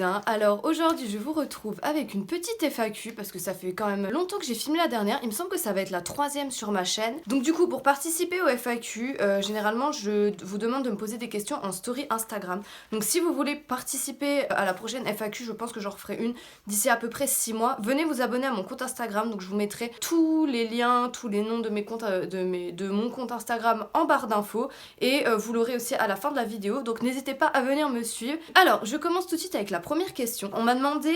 cousin, alors aujourd'hui je vous retrouve avec une petite FAQ parce que ça fait quand même longtemps que j'ai filmé la dernière, il me semble que ça va être la 3e sur ma chaîne. Donc du coup pour participer au FAQ, généralement je vous demande de me poser des questions en story Instagram. Donc si vous voulez participer à la prochaine FAQ, je pense que j'en referai une d'ici à peu près 6 mois, venez vous abonner à mon compte Instagram, donc je vous mettrai tous les liens, tous les noms de mes comptes, de mon compte Instagram en barre d'infos et vous l'aurez aussi à la fin de la vidéo, donc n'hésitez pas à venir me suivre. Alors je commence tout de suite avec la première question. On m'a demandé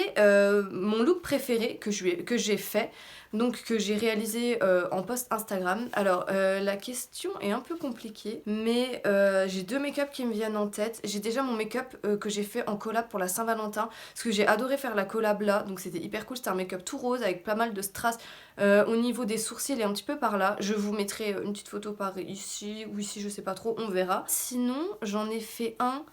mon look préféré que j'ai fait, donc que j'ai réalisé en post Instagram. Alors la question est un peu compliquée, mais j'ai deux make-up qui me viennent en tête. J'ai déjà mon make-up que j'ai fait en collab pour la Saint-Valentin, parce que j'ai adoré faire la collab là, donc c'était hyper cool. C'était un make-up tout rose avec pas mal de strass au niveau des sourcils et un petit peu par là. Je vous mettrai une petite photo par ici ou ici, je sais pas trop, on verra. Sinon j'en ai fait un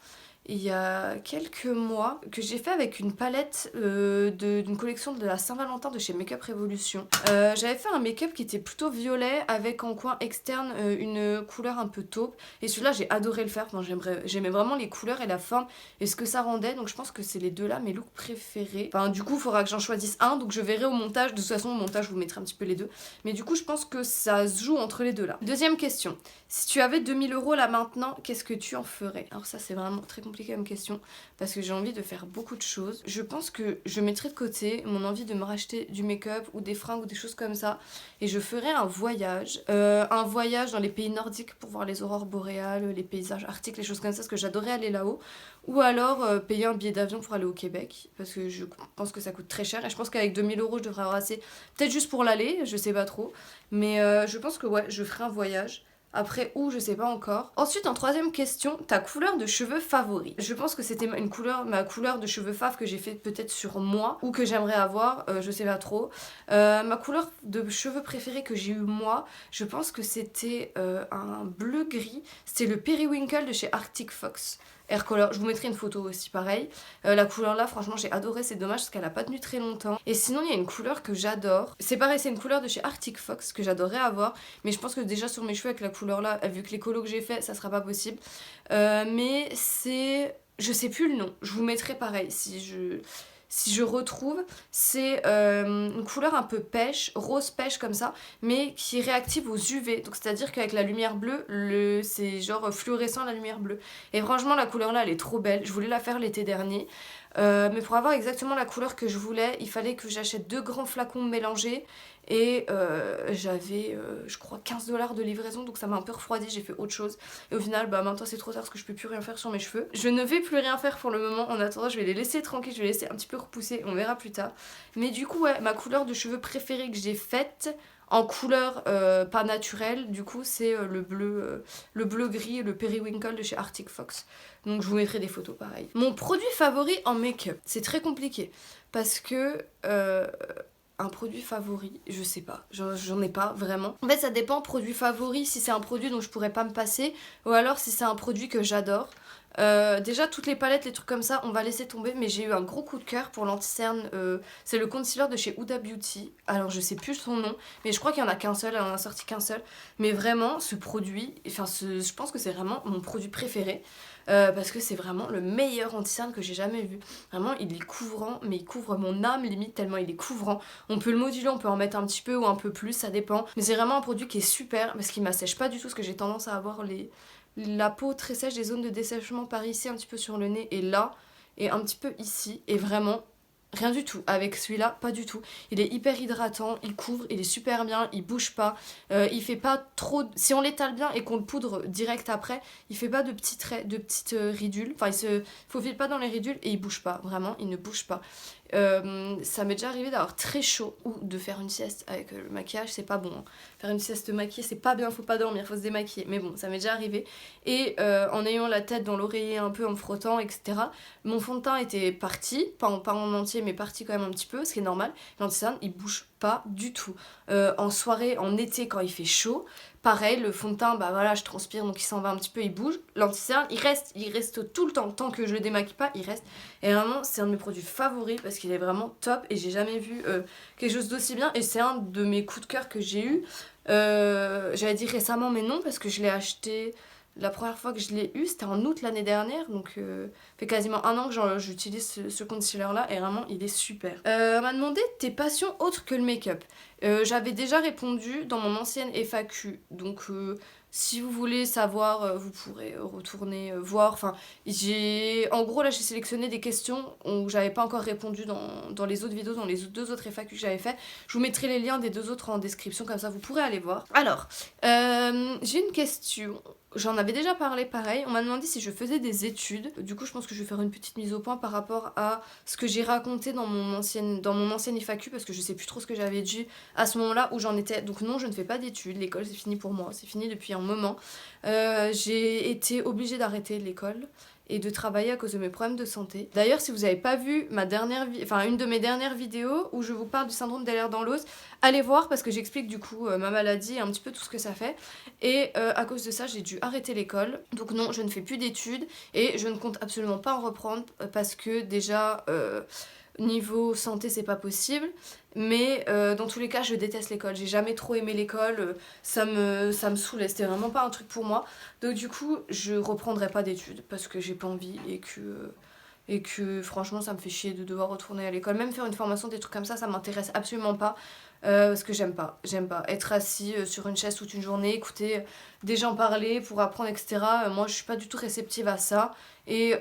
il y a quelques mois que j'ai fait avec une palette d'une collection de la Saint-Valentin de chez Make Up Revolution. J'avais fait un make-up qui était plutôt violet avec en coin externe une couleur un peu taupe, et celui-là j'ai adoré le faire. Enfin, j'aimais vraiment les couleurs et la forme et ce que ça rendait, donc je pense que c'est les deux là mes looks préférés. Enfin du coup il faudra que j'en choisisse un, donc je verrai au montage. De toute façon au montage je vous mettrai un petit peu les deux, mais du coup je pense que ça se joue entre les deux là. Deuxième question, si tu avais 2000 € là maintenant, qu'est-ce que tu en ferais? Alors ça c'est vraiment très compliqué comme question parce que j'ai envie de faire beaucoup de choses. Je pense que je mettrais de côté mon envie de me racheter du make-up ou des fringues ou des choses comme ça, et je ferais un voyage dans les pays nordiques pour voir les aurores boréales, les paysages arctiques, les choses comme ça, parce que j'adorais aller là-haut. Ou alors payer un billet d'avion pour aller au Québec, parce que je pense que ça coûte très cher, et je pense qu'avec 2000 € je devrais avoir assez, peut-être juste pour l'aller, je sais pas trop, mais je pense que ouais, je ferai un voyage. Après où, je sais pas encore. Ensuite, en troisième question, ta couleur de cheveux favori. Je pense que c'était ma couleur de cheveux fave que j'ai fait peut-être sur moi, ou que j'aimerais avoir, je sais pas trop. Ma couleur de cheveux préférée que j'ai eu moi, je pense que c'était un bleu gris. C'était le Periwinkle de chez Arctic Fox. Air Color, je vous mettrai une photo aussi pareil. La couleur là franchement j'ai adoré, c'est dommage parce qu'elle a pas tenu très longtemps. Et sinon il y a une couleur que j'adore, c'est pareil, c'est une couleur de chez Arctic Fox que j'adorerais avoir, mais je pense que déjà sur mes cheveux avec la couleur là, vu que les colos que j'ai fait ça sera pas possible. Mais c'est... je sais plus le nom, je vous mettrai pareil si je retrouve, c'est une couleur un peu pêche, rose pêche comme ça, mais qui est réactive aux UV. Donc c'est-à-dire qu'avec la lumière bleue, c'est genre fluorescent la lumière bleue. Et franchement la couleur là elle est trop belle, je voulais la faire l'été dernier. Mais pour avoir exactement la couleur que je voulais, il fallait que j'achète 2 grands flacons mélangés. Et j'avais, je crois, 15 $ de livraison, donc ça m'a un peu refroidi, j'ai fait autre chose. Et au final, bah maintenant c'est trop tard parce que je peux plus rien faire sur mes cheveux. Je ne vais plus rien faire pour le moment, en attendant je vais les laisser tranquilles, je vais les laisser un petit peu repousser, on verra plus tard. Mais du coup, ouais, ma couleur de cheveux préférée que j'ai faite, en couleur pas naturelle, du coup c'est le bleu gris, le Periwinkle de chez Arctic Fox. Donc je vous mettrai des photos pareil. Mon produit favori en make-up, c'est très compliqué parce que un produit favori, je sais pas, j'en ai pas vraiment. En fait ça dépend, produit favori, si c'est un produit dont je pourrais pas me passer, ou alors si c'est un produit que j'adore. Déjà toutes les palettes, les trucs comme ça on va laisser tomber, mais j'ai eu un gros coup de cœur pour l'anti-cerne, c'est le concealer de chez Huda Beauty. Alors je sais plus son nom, mais je crois qu'il y en a qu'un seul, elle en a sorti qu'un seul, mais vraiment ce produit, enfin je pense que c'est vraiment mon produit préféré. Parce que c'est vraiment le meilleur anti-cerne que j'ai jamais vu. Vraiment il est couvrant, mais il couvre mon âme limite tellement il est couvrant. On peut le moduler, on peut en mettre un petit peu ou un peu plus, ça dépend. Mais c'est vraiment un produit qui est super parce qu'il m'assèche pas du tout, parce que j'ai tendance à avoir la peau très sèche, des zones de dessèchement par ici, un petit peu sur le nez et là, et un petit peu ici, et vraiment rien du tout. Avec celui-là, pas du tout. Il est hyper hydratant, il couvre, il est super bien, il bouge pas, il fait pas trop... Si on l'étale bien et qu'on le poudre direct après, il fait pas de petits traits, de petites ridules. Enfin, il se faufile pas dans les ridules et il bouge pas, vraiment, il ne bouge pas. Ça m'est déjà arrivé d'avoir très chaud ou de faire une sieste avec le maquillage, c'est pas bon. Hein. Faire une sieste maquillée, c'est pas bien, faut pas dormir, faut se démaquiller. Mais bon, ça m'est déjà arrivé. Et en ayant la tête dans l'oreiller un peu, en me frottant, etc., mon fond de teint était parti, pas en entier, mais parti quand même un petit peu, ce qui est normal. L'anti-cerne, il bouge pas du tout. En soirée, en été, quand il fait chaud, pareil, le fond de teint, bah voilà, je transpire, donc il s'en va un petit peu, il bouge. L'anti-cerne, il reste tout le temps. Tant que je le démaquille pas, il reste. Et vraiment, c'est un de mes produits favoris parce qu'il est vraiment top et j'ai jamais vu quelque chose d'aussi bien. Et c'est un de mes coups de cœur que j'ai eu. J'allais dire récemment, mais non, parce que je l'ai acheté La première fois que je l'ai eu, c'était en août l'année dernière, donc fait quasiment un an que j'utilise ce concealer-là, et vraiment, il est super. On m'a demandé tes passions autres que le make-up. J'avais déjà répondu dans mon ancienne FAQ, donc si vous voulez savoir, vous pourrez retourner voir. Enfin, en gros, là, j'ai sélectionné des questions où j'avais pas encore répondu dans les autres vidéos, dans les deux autres FAQ que j'avais fait. Je vous mettrai les liens des deux autres en description, comme ça vous pourrez aller voir. Alors, j'ai une question. J'en avais déjà parlé pareil, on m'a demandé si je faisais des études. Du coup je pense que je vais faire une petite mise au point par rapport à ce que j'ai raconté dans mon ancienne FAQ, parce que je sais plus trop ce que j'avais dit à ce moment là où j'en étais. Donc non, je ne fais pas d'études, l'école c'est fini pour moi, c'est fini depuis un moment. J'ai été obligée d'arrêter l'école et de travailler à cause de mes problèmes de santé. D'ailleurs, si vous n'avez pas vu une de mes dernières vidéos où je vous parle du syndrome d'Ehlers-Danlos, allez voir parce que j'explique du coup ma maladie et un petit peu tout ce que ça fait. Et à cause de ça, j'ai dû arrêter l'école. Donc non, je ne fais plus d'études et je ne compte absolument pas en reprendre parce que déjà niveau santé c'est pas possible. Mais dans tous les cas, je déteste l'école. J'ai jamais trop aimé l'école. Ça me saoulait. C'était vraiment pas un truc pour moi. Donc du coup, je reprendrai pas d'études parce que j'ai pas envie et que franchement, ça me fait chier de devoir retourner à l'école. Même faire une formation, des trucs comme ça m'intéresse absolument pas. Parce que j'aime pas être assis sur une chaise toute une journée, écouter des gens parler pour apprendre, etc. Moi, je suis pas du tout réceptive à ça. Et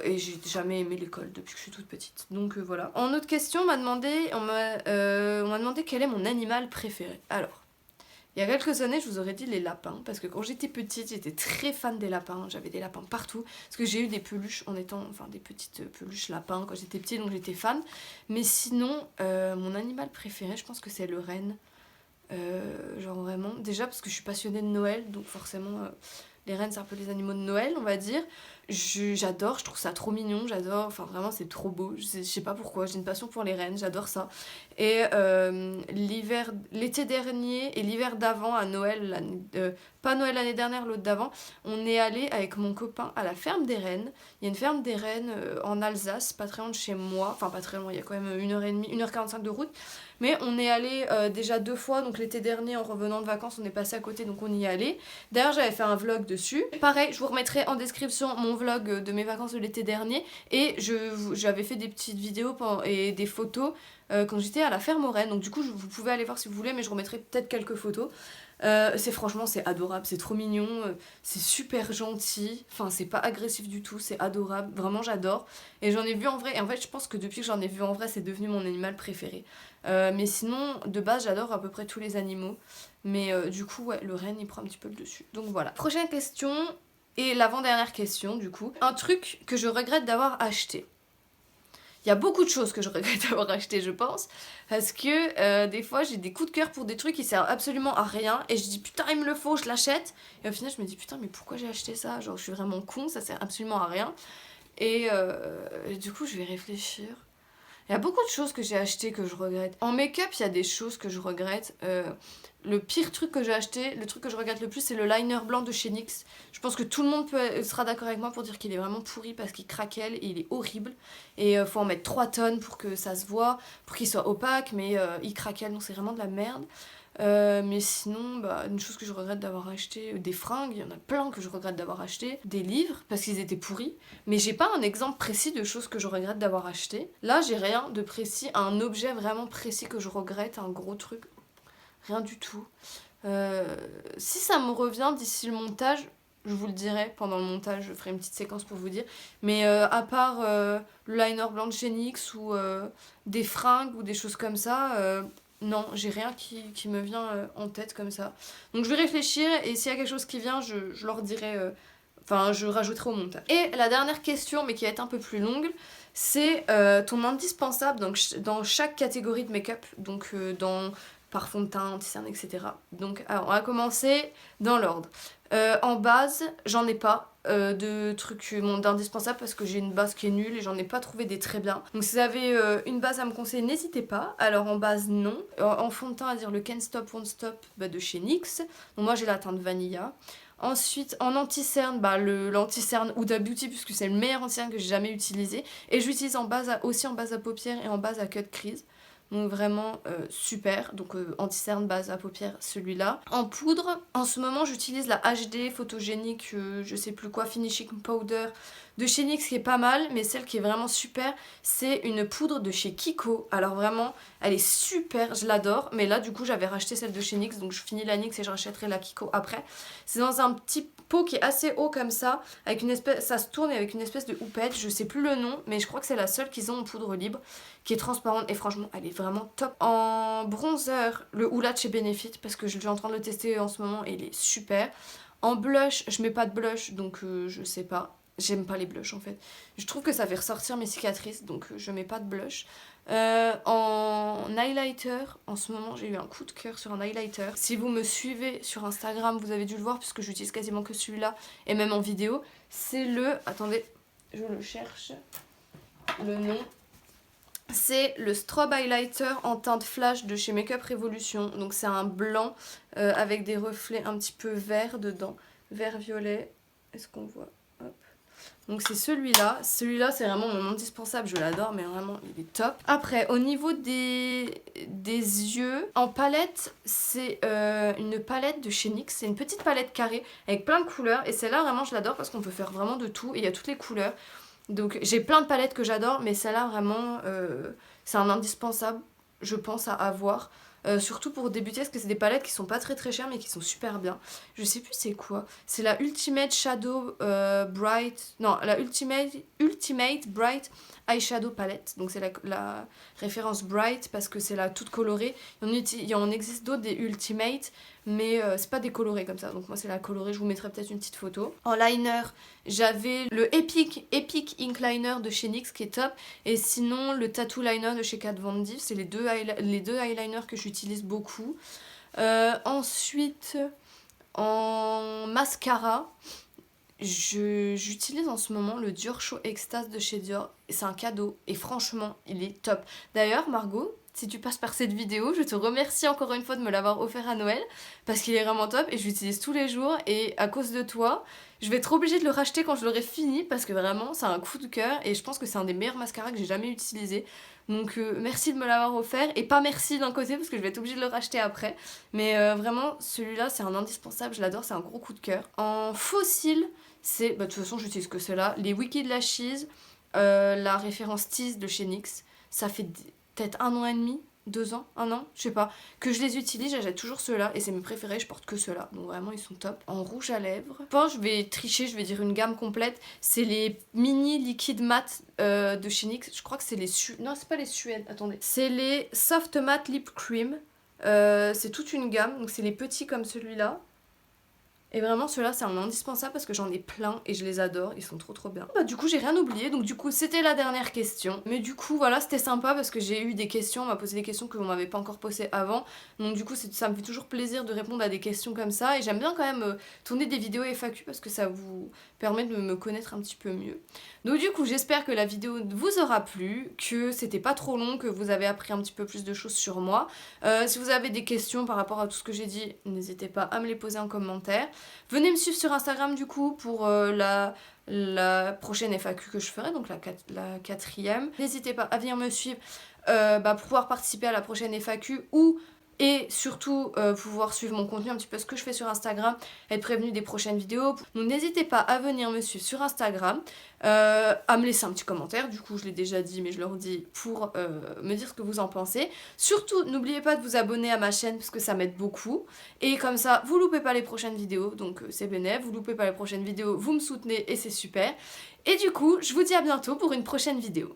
j'ai jamais aimé l'école depuis que je suis toute petite. Donc voilà. En autre question, on m'a demandé quel est mon animal préféré. Alors, il y a quelques années, je vous aurais dit les lapins, parce que quand j'étais petite, j'étais très fan des lapins. J'avais des lapins partout, parce que j'ai eu des peluches des petites peluches lapins quand j'étais petite, donc j'étais fan. Mais sinon, mon animal préféré, je pense que c'est le renne. Genre vraiment, déjà parce que je suis passionnée de Noël, donc forcément les rennes c'est un peu les animaux de Noël on va dire. J'adore, je trouve ça trop mignon, j'adore, enfin vraiment c'est trop beau, je sais pas pourquoi, j'ai une passion pour les rennes, j'adore ça. Et l'été dernier et l'hiver d'avant à Noël, pas Noël l'année dernière, l'autre d'avant, on est allé avec mon copain à la ferme des rennes. Il y a une ferme des rennes en Alsace, pas très loin de chez moi, enfin pas très loin, il y a quand même 1h30, 1h45 de route. Mais on est allé déjà 2 fois, donc l'été dernier en revenant de vacances on est passé à côté, donc on y est allé. D'ailleurs j'avais fait un vlog dessus. Pareil, je vous remettrai en description mon vlog de mes vacances de l'été dernier. Et j'avais fait des petites vidéos et des photos quand j'étais à la ferme aux rennes. Donc du coup vous pouvez aller voir si vous voulez, mais je remettrai peut-être quelques photos. Franchement c'est adorable, c'est trop mignon, c'est super gentil, enfin c'est pas agressif du tout, c'est adorable, vraiment j'adore. Et j'en ai vu en vrai, et en fait je pense que depuis que j'en ai vu en vrai c'est devenu mon animal préféré. Mais sinon de base j'adore à peu près tous les animaux, mais du coup ouais, le renne il prend un petit peu le dessus. Donc voilà. Prochaine question, et l'avant-dernière question du coup, un truc que je regrette d'avoir acheté. Il y a beaucoup de choses que je regrette d'avoir acheté, je pense, parce que des fois j'ai des coups de cœur pour des trucs qui servent absolument à rien et je dis putain il me le faut, je l'achète, et au final je me dis putain mais pourquoi j'ai acheté ça, genre je suis vraiment con, ça sert absolument à rien. Et du coup je vais réfléchir. Il y a beaucoup de choses que j'ai achetées que je regrette. En make-up, il y a des choses que je regrette. Le pire truc que j'ai acheté, le truc que je regrette le plus, c'est le liner blanc de chez NYX. Je pense que tout le monde sera d'accord avec moi pour dire qu'il est vraiment pourri parce qu'il craquelle et il est horrible. Et faut en mettre 3 tonnes pour que ça se voit, pour qu'il soit opaque, mais il craquelle, donc c'est vraiment de la merde. Mais sinon, une chose que je regrette d'avoir acheté, des fringues, il y en a plein que je regrette d'avoir acheté, des livres parce qu'ils étaient pourris, mais j'ai pas un exemple précis de choses que je regrette d'avoir acheté. Là, j'ai rien de précis, un objet vraiment précis que je regrette, un gros truc, rien du tout. Si ça me revient d'ici le montage, je vous le dirai pendant le montage, je ferai une petite séquence pour vous dire. Mais à part le liner blanc de chez NYX ou des fringues ou des choses comme ça, non, j'ai rien qui me vient en tête comme ça. Donc je vais réfléchir et s'il y a quelque chose qui vient, je leur dirai, je rajouterai au montage. Et la dernière question, mais qui va être un peu plus longue, c'est ton indispensable dans chaque catégorie de make-up, donc dans parfum de teint, anti-cerne, etc. Donc alors, on va commencer dans l'ordre. En base, j'en ai pas de trucs d'indispensables parce que j'ai une base qui est nulle et j'en ai pas trouvé des très bien. Donc si vous avez une base à me conseiller, n'hésitez pas. Alors en base, non. En fond de teint, à dire le Can't Stop Won't Stop de chez NYX. Donc moi j'ai la teinte Vanilla. Ensuite, en anti-cerne, l'anti-cerne Huda Beauty, puisque c'est le meilleur anti-cerne que j'ai jamais utilisé. Et j'utilise aussi en base à paupières et en base à cut crease. Donc vraiment super. Donc anti-cerne base à paupières, celui-là. En poudre, en ce moment j'utilise la HD photogénique, je sais plus quoi, finishing powder de chez NYX qui est pas mal, mais celle qui est vraiment super, c'est une poudre de chez Kiko. Alors vraiment, elle est super, je l'adore. Mais là du coup j'avais racheté celle de chez NYX, donc je finis la NYX et je rachèterai la Kiko après. C'est dans un petit pot qui est assez haut comme ça, avec une espèce, ça se tourne avec une espèce de houppette, je sais plus le nom, mais je crois que c'est la seule qu'ils ont en poudre libre, qui est transparente et franchement elle est vraiment top. En bronzer, le Hoola de chez Benefit, parce que je suis en train de le tester en ce moment et il est super. En blush, je mets pas de blush, donc je sais pas. J'aime pas les blushs en fait. Je trouve que ça fait ressortir mes cicatrices, donc je mets pas de blush. En highlighter, en ce moment j'ai eu un coup de cœur sur un highlighter. Si vous me suivez sur Instagram, vous avez dû le voir puisque j'utilise quasiment que celui-là et même en vidéo. C'est le... Attendez, je le cherche. Le nom. C'est le Strobe Highlighter en teinte flash de chez Makeup Revolution. Donc c'est un blanc avec des reflets un petit peu verts dedans. Vert-violet. Est-ce qu'on voit? Hop. Donc c'est celui-là. Celui-là c'est vraiment mon indispensable. Je l'adore mais vraiment il est top. Après au niveau des yeux, en palette c'est une palette de chez NYX. C'est une petite palette carrée avec plein de couleurs. Et celle-là vraiment je l'adore parce qu'on peut faire vraiment de tout. Et il y a toutes les couleurs. Donc j'ai plein de palettes que j'adore, mais celle-là vraiment c'est un indispensable, je pense, à avoir. Surtout pour débuter, parce que c'est des palettes qui sont pas très très chères mais qui sont super bien. Je sais plus c'est quoi. C'est la Ultimate Shadow Bright. Non, la Ultimate Bright Eyeshadow Palette. Donc c'est la référence Bright parce que c'est la toute colorée. Il en existe d'autres des Ultimate, mais c'est pas des colorés comme ça. Donc moi c'est la colorée, je vous mettrai peut-être une petite photo. En liner, j'avais le Epic Ink Liner de chez NYX qui est top. Et sinon le Tattoo Liner de chez Kat Von D. C'est les deux eyeliners que j'utilise beaucoup. Ensuite, en mascara, j'utilise en ce moment le Dior Show Extase de chez Dior. C'est un cadeau et franchement il est top. D'ailleurs Margot, si tu passes par cette vidéo, je te remercie encore une fois de me l'avoir offert à Noël parce qu'il est vraiment top et je l'utilise tous les jours et à cause de toi, je vais être obligée de le racheter quand je l'aurai fini parce que vraiment c'est un coup de cœur et je pense que c'est un des meilleurs mascaras que j'ai jamais utilisé. Donc merci de me l'avoir offert et pas merci d'un côté parce que je vais être obligée de le racheter après. Mais vraiment celui-là c'est un indispensable, je l'adore, c'est un gros coup de cœur. En faux cils, c'est, de toute façon j'utilise que ceux-là, les Wicked Lashes, la référence Tease de chez NYX, ça fait peut-être 1 an et demi, 2 ans, 1 an, je sais pas, que je les utilise, j'achète toujours ceux-là et c'est mes préférés, je porte que ceux-là, donc vraiment ils sont top. En rouge à lèvres, je pense je vais tricher, je vais dire une gamme complète, c'est les mini liquide mat de chez NYX, je crois que c'est les non c'est pas les Suèdes, attendez, c'est les Soft Matte Lip Cream, c'est toute une gamme, donc c'est les petits comme celui-là. Et vraiment ceux-là c'est un indispensable parce que j'en ai plein et je les adore, ils sont trop trop bien. Du coup j'ai rien oublié, donc du coup c'était la dernière question. Mais du coup voilà c'était sympa parce que j'ai eu des questions, on m'a posé des questions que vous m'avez pas encore posées avant. Donc du coup ça me fait toujours plaisir de répondre à des questions comme ça. Et j'aime bien quand même tourner des vidéos FAQ parce que ça vous permet de me connaître un petit peu mieux. Donc du coup j'espère que la vidéo vous aura plu, que c'était pas trop long, que vous avez appris un petit peu plus de choses sur moi. Si vous avez des questions par rapport à tout ce que j'ai dit, n'hésitez pas à me les poser en commentaire. Venez me suivre sur Instagram du coup pour la prochaine FAQ que je ferai, donc la 4e. N'hésitez pas à venir me suivre pour pouvoir participer à la prochaine FAQ et surtout pouvoir suivre mon contenu, un petit peu ce que je fais sur Instagram, être prévenu des prochaines vidéos. Donc n'hésitez pas à venir me suivre sur Instagram, à me laisser un petit commentaire, du coup je l'ai déjà dit mais je le redis pour me dire ce que vous en pensez. Surtout n'oubliez pas de vous abonner à ma chaîne parce que ça m'aide beaucoup. Et comme ça vous loupez pas les prochaines vidéos, donc c'est bénéf, vous loupez pas les prochaines vidéos, vous me soutenez et c'est super. Et du coup je vous dis à bientôt pour une prochaine vidéo.